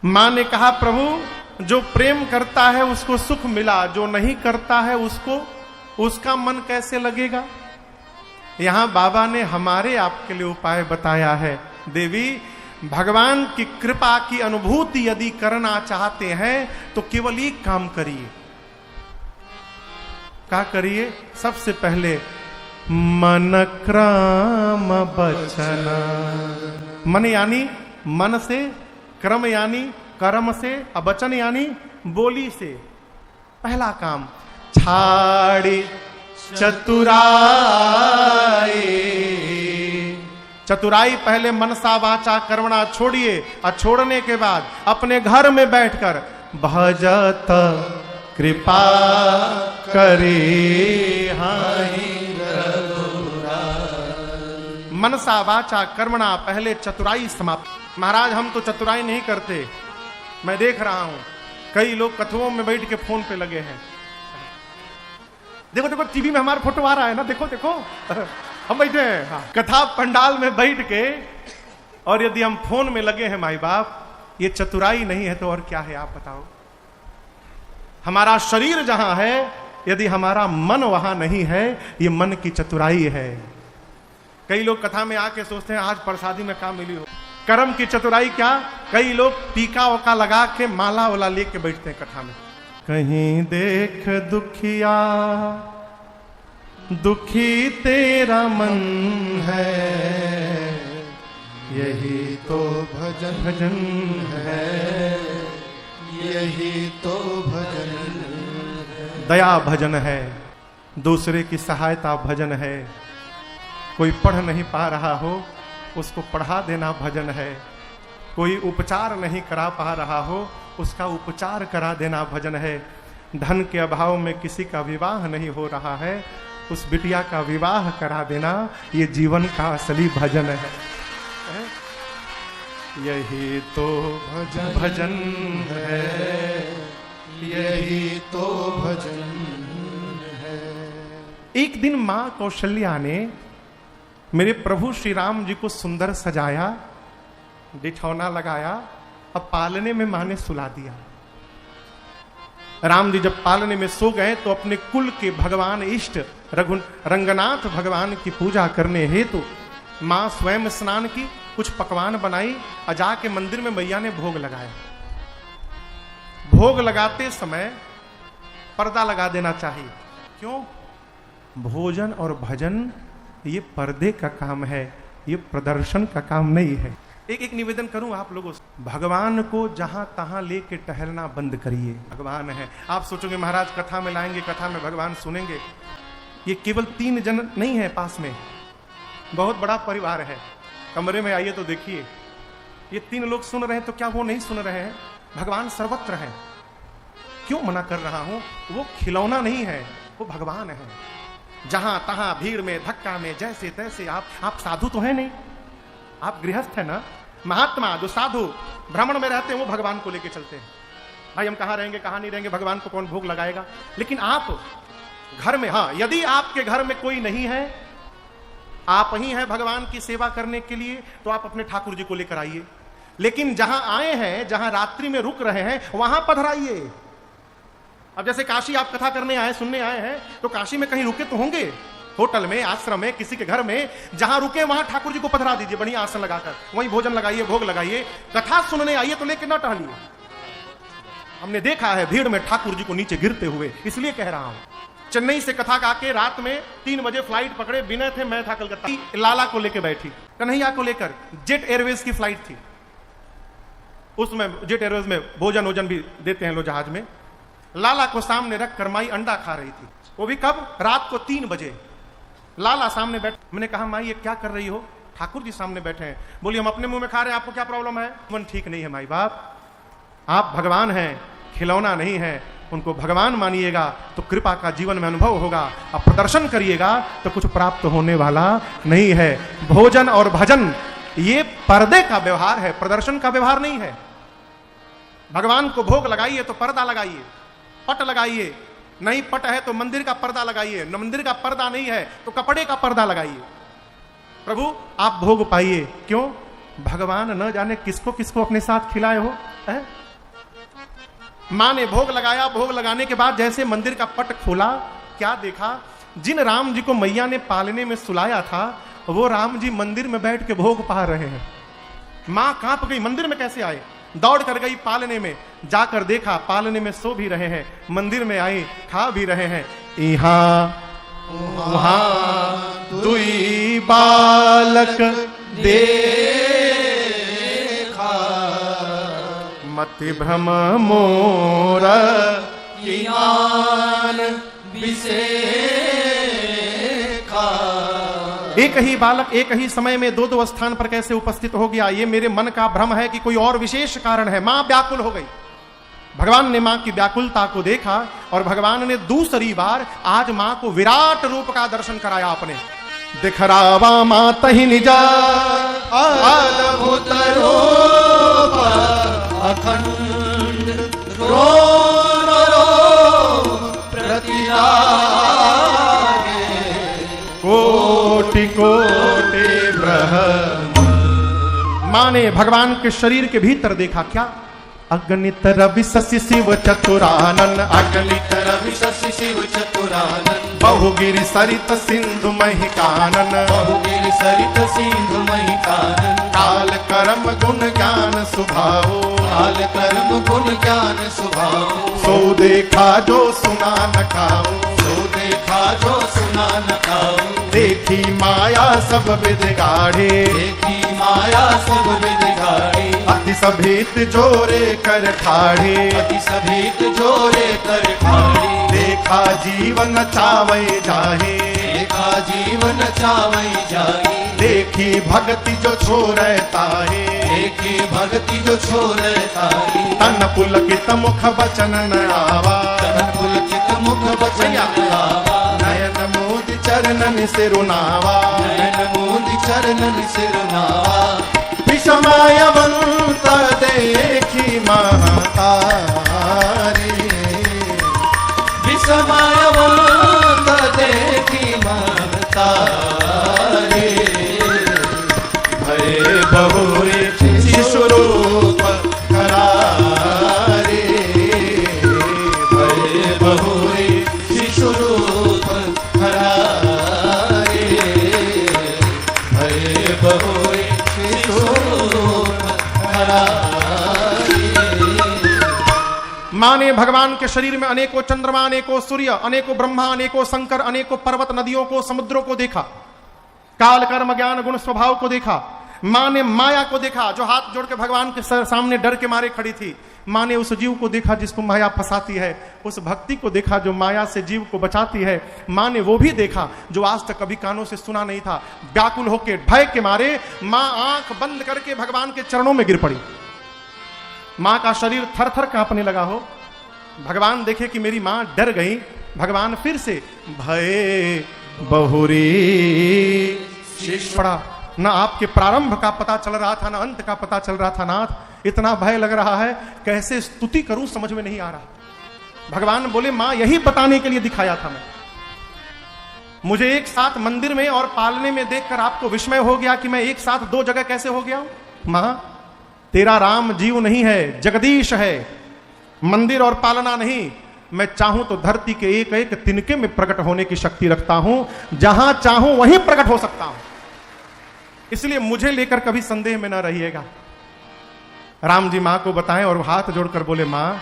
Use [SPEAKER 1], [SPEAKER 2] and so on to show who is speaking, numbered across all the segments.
[SPEAKER 1] मां ने कहा प्रभु जो प्रेम करता है उसको सुख मिला, जो नहीं करता है उसको उसका मन कैसे लगेगा। यहां बाबा ने हमारे आपके लिए उपाय बताया है। देवी, भगवान की कृपा की अनुभूति यदि करना चाहते हैं तो केवल एक काम करिए। क्या करिए? सबसे पहले मन क्रम बचन। मन यानी मन से, क्रम यानी कर्म से, वचन यानी बोली से। पहला काम, छाड़ी चतुराई। चतुराई पहले मनसा वाचा कर्मणा छोड़िए, और छोड़ने के बाद अपने घर में बैठकर भजत कृपा करे हाई रघुराई। मनसा वाचा कर्मणा पहले चतुराई समाप्त। महाराज हम तो चतुराई नहीं करते। मैं देख रहा हूं कई लोग कथुओं में बैठ के फोन पे लगे हैं। देखो देखो टीवी में हमारा फोटो आ रहा है ना, देखो देखो हम बैठे हैं। हाँ। कथा पंडाल में बैठ के, और यदि हम फोन में लगे हैं माई बाप, ये चतुराई नहीं है तो और क्या है आप बताओ। हमारा शरीर जहां है, यदि हमारा मन वहां नहीं है, ये मन की चतुराई है। कई लोग कथा में आके सोचते हैं आज प्रसादी में काम मिली हो। कर्म की चतुराई क्या, कई लोग टीका ओका लगा के माला वाला लेके बैठते हैं कथा में। कहीं देख दुखिया दुखी तेरा मन है, यही तो भजन भजन है, यही तो भजन है। दया भजन है, दूसरे की सहायता भजन है। कोई पढ़ नहीं पा रहा हो उसको पढ़ा देना भजन है। कोई उपचार नहीं करा पा रहा हो उसका उपचार करा देना भजन है। धन के अभाव में किसी का विवाह नहीं हो रहा है, उस बिटिया का विवाह करा देना, ये जीवन का असली भजन है। यही तो भजन भजन है, यही तो भजन है। एक दिन मां कौशल्या ने मेरे प्रभु श्री राम जी को सुंदर सजाया, बिठौना लगाया, अब पालने में मां ने सुला दिया। राम जी जब पालने में सो गए तो अपने कुल के भगवान इष्ट रंगनाथ भगवान की पूजा करने हेतु मां स्वयं स्नान की, कुछ पकवान बनाई और जाके मंदिर में मैया ने भोग लगाया। भोग लगाते समय पर्दा लगा देना चाहिए। क्यों? भोजन और भजन ये पर्दे का काम है, ये प्रदर्शन का काम नहीं है। एक निवेदन करूं आप लोगों से, भगवान को जहां तहां लेके टहलना बंद करिए। भगवान है, आप सोचोगे महाराज कथा में लाएंगे, कथा में भगवान सुनेंगे। ये केवल 3 जन नहीं है पास में, बहुत बड़ा परिवार है। कमरे में आइए तो देखिए, ये 3 लोग सुन रहे हैं तो क्या वो नहीं सुन रहे हैं? भगवान सर्वत्र है। क्यों मना कर रहा हूं? वो खिलौना नहीं है, वो भगवान है। जहां तहां भीड़ में धक्का में जैसे तैसे आप साधु तो है नहीं, आप गृहस्थ है ना। महात्मा जो साधु भ्रमण में रहते हैं वो भगवान को लेके चलते हैं। भाई हम कहां रहेंगे कहां नहीं रहेंगे, भगवान को कौन भोग लगाएगा। लेकिन आप घर में, हाँ यदि आपके घर में कोई नहीं है, आप ही हैं भगवान की सेवा करने के लिए, तो आप अपने ठाकुर जी को लेकर आइए। लेकिन जहां आए हैं, जहां रात्रि में रुक रहे हैं, वहां पधराइए। अब जैसे काशी आप कथा करने आए, सुनने आए हैं, तो काशी में कहीं रुके तो होंगे, होटल में, आश्रम में, किसी के घर में। जहां रुके वहां ठाकुर जी को पधरा दीजिए, बढ़िया आसन लगाकर, वहीं भोजन लगाइए, भोग लगाइए। कथा सुनने आइए तो लेके ना टहलिए। हमने देखा है भीड़ में ठाकुर जी को नीचे गिरते हुए, इसलिए कह रहा हूं। चेन्नई से कथा गा के रात में 3 बजे फ्लाइट पकड़े, विनय थे, मैं था कलकत्ता, लाला को लेकर बैठी, कन्हैया को लेकर। जेट एयरवेज की फ्लाइट थी, उसमें जेट एयरवेज में भोजन वोजन भी देते हैं लोग जहाज में। लाला को सामने रख कर माई अंडा खा रही थी, वो भी कब? रात को 3 बजे। लाला सामने बैठ, मैंने कहा माई ये क्या कर रही हो? ठाकुर जी सामने बैठे हैं। बोली हम अपने मुंह में खा रहे हैं, आपको क्या प्रॉब्लम है? मन ठीक नहीं है माई बाप, आप भगवान हैं, खिलौना नहीं है। उनको भगवान मानिएगा तो कृपा का जीवन में अनुभव होगा, और प्रदर्शन करिएगा तो कुछ प्राप्त होने वाला नहीं है। भोजन और भजन ये पर्दे का व्यवहार है, प्रदर्शन का व्यवहार नहीं है। भगवान को भोग लगाइए तो पर्दा लगाइए, पट लगाइए। नहीं पट है तो मंदिर का पर्दा लगाइए, मंदिर का पर्दा नहीं है तो कपड़े का पर्दा लगाइए। प्रभु आप भोग पाइए। क्यों? भगवान न जाने किसको किसको अपने साथ खिलाए हो। है? मां ने भोग लगाया, भोग लगाने के बाद जैसे मंदिर का पट खोला, क्या देखा? जिन राम जी को मैया ने पालने में सुलाया था, वो राम जी मंदिर में बैठ के भोग पा रहे हैं। मां कांप गई, मंदिर में कैसे आए? दौड़ कर गई पालने में, जाकर देखा पालने में सो भी रहे हैं, मंदिर में आई खा भी रहे हैं। यहाँ वहां दुई बालक देखा, मति भ्रम मोर ज्ञान विसेखा। एक ही बालक एक ही समय में दो दो स्थान पर कैसे उपस्थित हो गया? ये मेरे मन का भ्रम है कि कोई और विशेष कारण है। मां व्याकुल हो गई। भगवान ने मां की व्याकुलता को देखा और भगवान ने दूसरी बार आज मां को विराट रूप का दर्शन कराया अपने। दिखरावा मात ही निजा अद्भुत रूप, अखंड रो प्रतिरागे, कोटि कोटि ब्रह्म। मां ने भगवान के शरीर के भीतर देखा, क्या? अगणित रवि शशि शिव चतुरानन, अगणित रवि शशि शिव चतुरानन, बहुगिरि सरित सिंधु महि कानन, बहुगिरि सरित सिंधु महि कानन, काल कर्म गुण ज्ञान सुभाओ, काल कर्म गुण ज्ञान सुभाओ, सो देखा जो सुना न खाओ, सो देखा जो सुना न खाओ, देखी माया सब विद गाढ़े, देखी माया सब विद गाढ़े, अति सभीत जोरे कर ठाढ़े, अति सभीत जोरे कर ठाढ़े, देखा जीवन चावै जाहे, देखा जीवन चावै जाहे, देखी भक्ति जो छोड़े ताहे, देखी भक्ति जो छोड़े ताहे, तन पुलकित मुख बचन न आवा, तन पुलकित मुख बचन न आवा, नयन मोदि चरणन सिरुनावा, नयन मोदि चरणन सिरुनावा, विषमयवंत देखी महतारी, विषमयवंत देखी महतारी, भय बहुरे शिशु रूप करारे, भय बहुरे शिशु रूप करारे, भय बहुरे शिशु रूप करारे। मां ने भगवान के शरीर में अनेकों चंद्रमा, अनेकों सूर्य, अनेकों ब्रह्मा, अनेकों शंकर, अनेकों पर्वत, नदियों को, समुद्रों को देखा, काल कर्म ज्ञान गुण स्वभाव को देखा। मां ने माया को देखा जो हाथ जोड़ के भगवान के सामने डर के मारे खड़ी थी। मां ने उस जीव को देखा जिसको माया फंसाती है, उस भक्ति को देखा जो माया से जीव को बचाती है। मां ने वो भी देखा जो आज तक कभी कानों से सुना नहीं था। व्याकुल होकर भय के मारे मां आंख बंद करके भगवान के चरणों में गिर पड़ी। मां का शरीर थर थर कांपने लगा हो। भगवान देखे कि मेरी मां डर गई। भगवान फिर से भय बहुरी शेष पड़ा। न आपके प्रारंभ का पता चल रहा था, न अंत का पता चल रहा था। नाथ, इतना भय लग रहा है, कैसे स्तुति करूं समझ में नहीं आ रहा। भगवान बोले, मां यही बताने के लिए दिखाया था मैं। मुझे एक साथ मंदिर में और पालने में देखकर आपको विस्मय हो गया कि मैं एक साथ दो जगह कैसे हो गया हूं। मां, तेरा राम जीव नहीं है, जगदीश है, मंदिर और पालना नहीं। मैं चाहूं तो धरती के एक एक तिनके में प्रकट होने की शक्ति रखता हूं। जहां चाहूं वहीं प्रकट हो सकता हूं। इसलिए मुझे लेकर कभी संदेह में ना रहिएगा। राम जी मां को बताएं और हाथ जोड़कर बोले, मां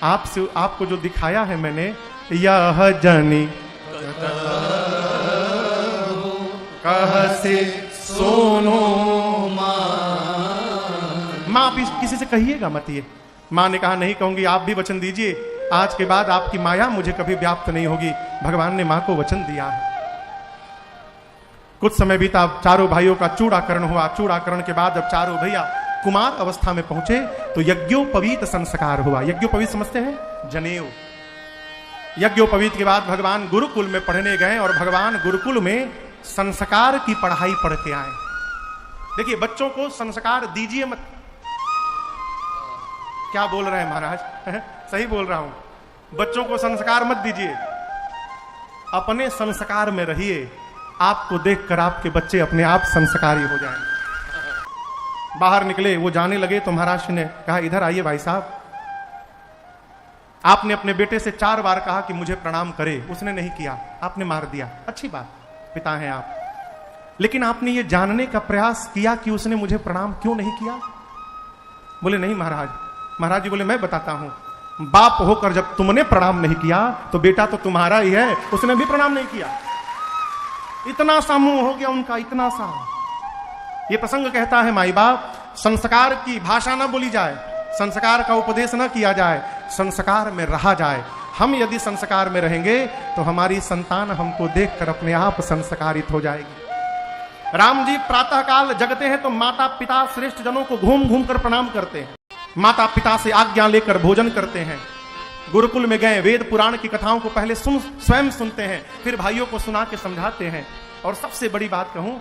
[SPEAKER 1] आपसे आपको जो दिखाया है मैंने, यह जनी कह से सोनो मां। आप किसी से कहिएगा मत ये। मां ने कहा, नहीं कहूंगी, आप भी वचन दीजिए, आज के बाद आपकी माया मुझे कभी व्याप्त नहीं होगी। भगवान ने मां को वचन दिया है। कुछ समय बीता, चारों भाइयों का चूड़ाकरण हुआ। चूड़ाकरण के बाद जब चारों भैया कुमार अवस्था में पहुंचे तो यज्ञोपवीत संस्कार हुआ। यज्ञोपवीत समझते हैं? जनेऊ। यज्ञोपवीत के बाद भगवान गुरुकुल में पढ़ने गए और भगवान गुरुकुल में संस्कार की पढ़ाई पढ़ के आए। देखिए, बच्चों को संस्कार दीजिए मत। क्या बोल रहे हैं महाराज? सही बोल रहा हूं। बच्चों को संस्कार मत दीजिए, अपने संस्कार में रहिए। आपको देखकर आपके बच्चे अपने आप संस्कारी हो जाएंगे। बाहर निकले, वो जाने लगे तो महाराज ने कहा इधर आइए भाई साहब, आपने अपने बेटे से 4 बार कहा कि मुझे प्रणाम करे, उसने नहीं किया, आपने मार दिया, अच्छी बात, पिता हैं आप, लेकिन आपने ये जानने का प्रयास किया कि उसने मुझे प्रणाम क्यों नहीं किया? बोले नहीं महाराज। महाराज जी बोले मैं बताता हूं, बाप होकर जब तुमने प्रणाम नहीं किया तो बेटा तो तुम्हारा ही है, उसने भी प्रणाम नहीं किया। इतना सा मुंह हो गया उनका, इतना सा। ये प्रसंग कहता है माई बाप, संस्कार की भाषा ना बोली जाए, संस्कार का उपदेश ना किया जाए, संस्कार में रहा जाए। हम यदि संस्कार में रहेंगे तो हमारी संतान हमको देखकर अपने आप संस्कारित हो जाएगी। राम जी प्रातः काल जगते हैं तो माता पिता श्रेष्ठ जनों को घूम घूम कर प्रणाम करते हैं, माता पिता से आज्ञा लेकर भोजन करते हैं। गुरुकुल में गए, वेद पुराण की कथाओं को पहले स्वयं सुनते हैं, फिर भाइयों को सुना के समझाते हैं। और सबसे बड़ी बात कहूं,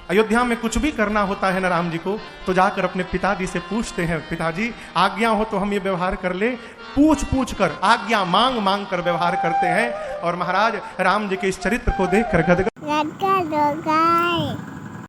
[SPEAKER 1] अयोध्या में कुछ भी करना होता है ना राम जी को, तो जाकर अपने पिताजी से पूछते हैं, पिताजी आज्ञा हो तो हम ये व्यवहार कर ले। पूछ पूछ कर, आज्ञा मांग मांग कर व्यवहार करते हैं। और महाराज राम जी के इस चरित्र को देख कर गदगद